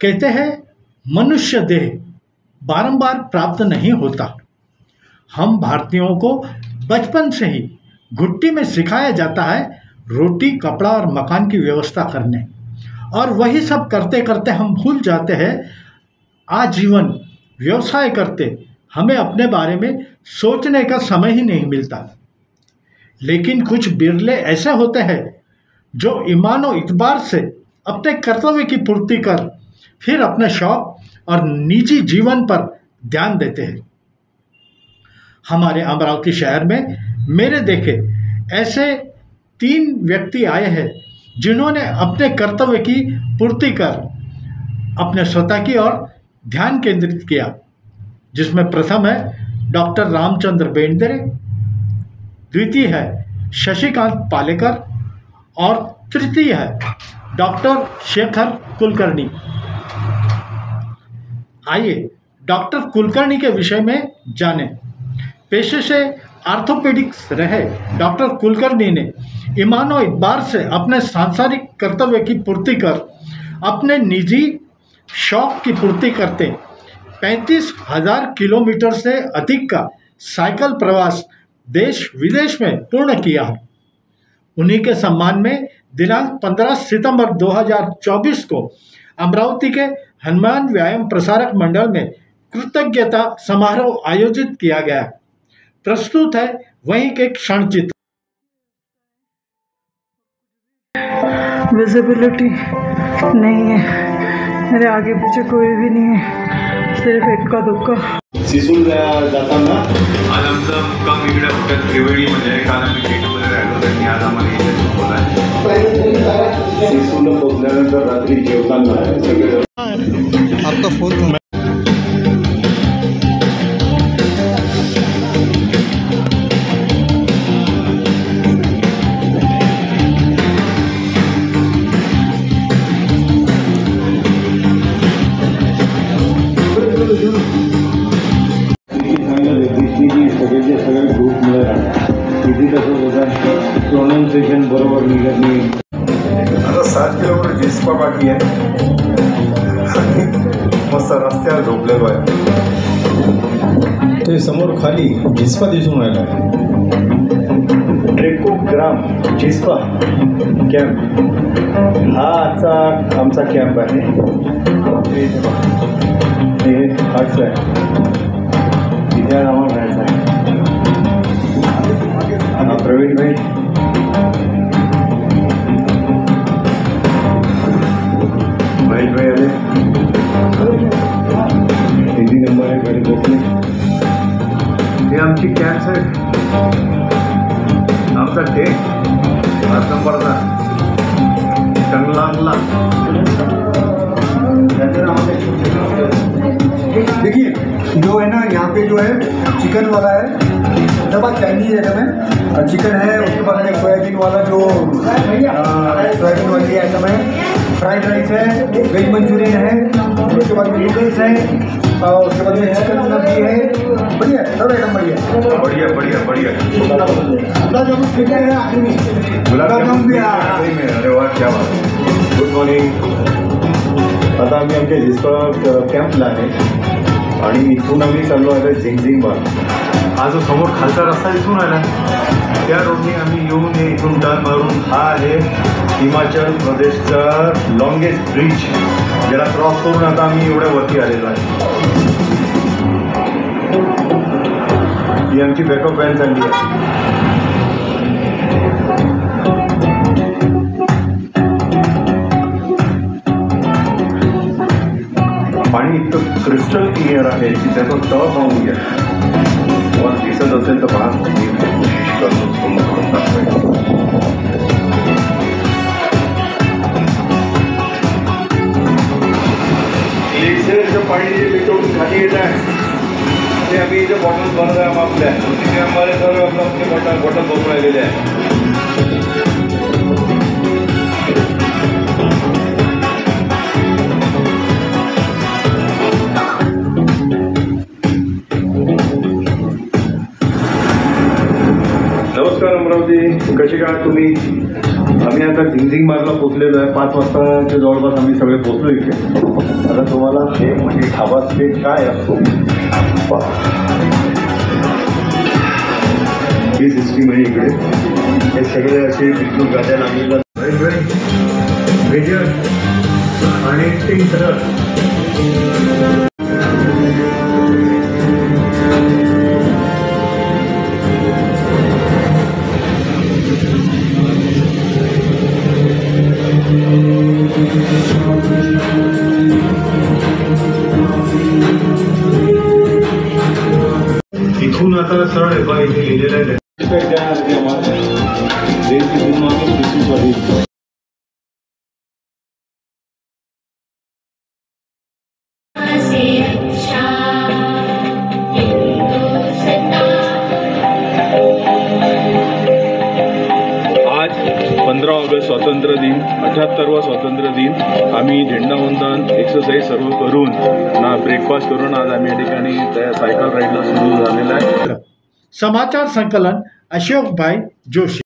कहते हैं मनुष्य देह बारंबार प्राप्त नहीं होता। हम भारतीयों को बचपन से ही घुट्टी में सिखाया जाता है रोटी, कपड़ा और मकान की व्यवस्था करने, और वही सब करते करते हम भूल जाते हैं आजीवन व्यवसाय करते हमें अपने बारे में सोचने का समय ही नहीं मिलता। लेकिन कुछ बिरले ऐसे होते हैं जो ईमान और इतबार से अपने कर्तव्य की पूर्ति कर फिर अपने शौक और निजी जीवन पर ध्यान देते हैं। हमारे अमरावती शहर में मेरे देखे ऐसे 3 व्यक्ति आए हैं जिन्होंने अपने कर्तव्य की पूर्ति कर अपने स्वतः की ओर ध्यान केंद्रित किया, जिसमें प्रथम है डॉक्टर रामचंद्र बेंद्रे, द्वितीय है शशिकांत पालेकर और तृतीय है डॉक्टर शेखर कुलकर्णी। आइए डॉक्टर कुलकर्णी के विषय में जानें। पेशे से आर्थोपेडिक्स रहे डॉक्टर कुलकर्णी ने ईमान और इतबार से अपने सांसारिक कर्तव्य की पूर्ति कर अपने निजी शौक की पूर्ति करते 35,000 किलोमीटर से अधिक का साइकिल प्रवास देश विदेश में पूर्ण किया है। उन्हीं के सम्मान में दिनांक 15 सितंबर 2024 को अमरावती के हनुमान व्यायाम प्रसारक मंडल में कृतज्ञता समारोह आयोजित किया गया। प्रस्तुत है वहीं के क्षण चित्र। विजिबिलिटी नहीं है, मेरे आगे पीछे कोई भी नहीं है, सिर्फ इक्का दुक्का। सिसूल जाताना आज आमचा मुक्काम इकडे हॉटेल त्रिवेणीमध्ये, काल आम्ही गेटमध्ये राहिलो त्यांनी आज आम्हाला इथे बोलाय। सिसूला पोहोचल्यानंतर रात्री जेवताना सगळे आपका फोन सगळे ग्रुप मध्ये राहणार किती कसं होतं प्रोनाऊन्सिएशन बरोबर निघत नाही। आता 7 किलोमीटर जिस्पा बाकी आहे, मस्त रस्त्यावर झोपलेलो आहे। ते समोर खाली जिस्पा दिसून राहिला आहे, ट्रेकोग्राम जिस्पा कॅम्प हा आजचा आमचा कॅम्प आहे। हे हार्ट्स आहे, तिथे आम्हाला राहायचं आहे। हाँ प्रवीण भाई, महेश भाई आले, हिंदी नंबर आहे गाडी बसली। हे आमची कॅम्प आहे, आमचा टेक 5 नंबरचा टंगलांगला। देखिए जो है ना यहाँ पे जो है चिकन वाला है, डबा चाइनीज आइटम है, चिकन है, उसके बाद में सोयाबीन वाला जो सोयाबीन वाली आइटम है, फ्राइड राइस है, वेज मंचूरियन है, उसके बाद नूडल्स है, और उसके बाद में चिकन भी है। बढ़िया सब आइटम बढ़िया बढ़िया बढ़िया बढ़िया। गुलाब जामुन कितने हैं आदमी? गुलाब जामुन भी आहे। अरे वाह, क्या बात। Good morning. आता आम्ही आमच्या जिस्पा कॅम्पला आहे आणि इथून आम्ही चाललो आहे झिंगझिंग बाग। हा जो समोर खालचा रस्ता दिसून आला त्या रोडने आम्ही येऊन इथून टर्न मारून हा आहे हिमाचल प्रदेशचा लॉंगेस्ट ब्रिज, ज्याला क्रॉस करून आता आम्ही एवढ्या वरती आलेलो आहे। ही आमची बॅकअप व्हॅन चालली आहे। पाणी इतकं क्रिस्टल क्लिअर आहे की त्याचा तळ पाहून घ्या, वर दिसत असेल तर पहा, कोशिश करतो समोर दाखवायचं। ग्लेशियरचं पाणी जे पेटवून खाली येत आहे ते आम्ही इथे बॉटल बनवत आहे आपल्या, तिथे आम्हाला सर्व आपले बॉटल बघून राहिलेले आहे। नमस्कार अमरावती, कशी काय तुम्ही? आम्ही आता झिंगझिंग मार्गला पोचलेलो आहे. 5 वाजताच्या जवळपास आम्ही सगळे पोचलो इथे. आता तुम्हाला हे म्हणजे ढाबा स्टेट काय असतो ही सिस्टीम आहे इकडे. हे सगळे असे विद्युत गाड्या लागलेल्या आणि टिंटर इथून आता सरळ आहे बघा, इथे लिहिलेलं आहे. आज 15 ऑगस्ट स्वातंत्र्य दिन, 78वा स्वातंत्र्य दिन. आम्ही झेंडावंदन एक्सरसाइज सर्व करून ना ब्रेकफास्ट करून आज आम्ही या ठिकाणी त्या सायकल राईडला सुरू झालेला आहे. समाचार संकलन अशोक भाई जोशी.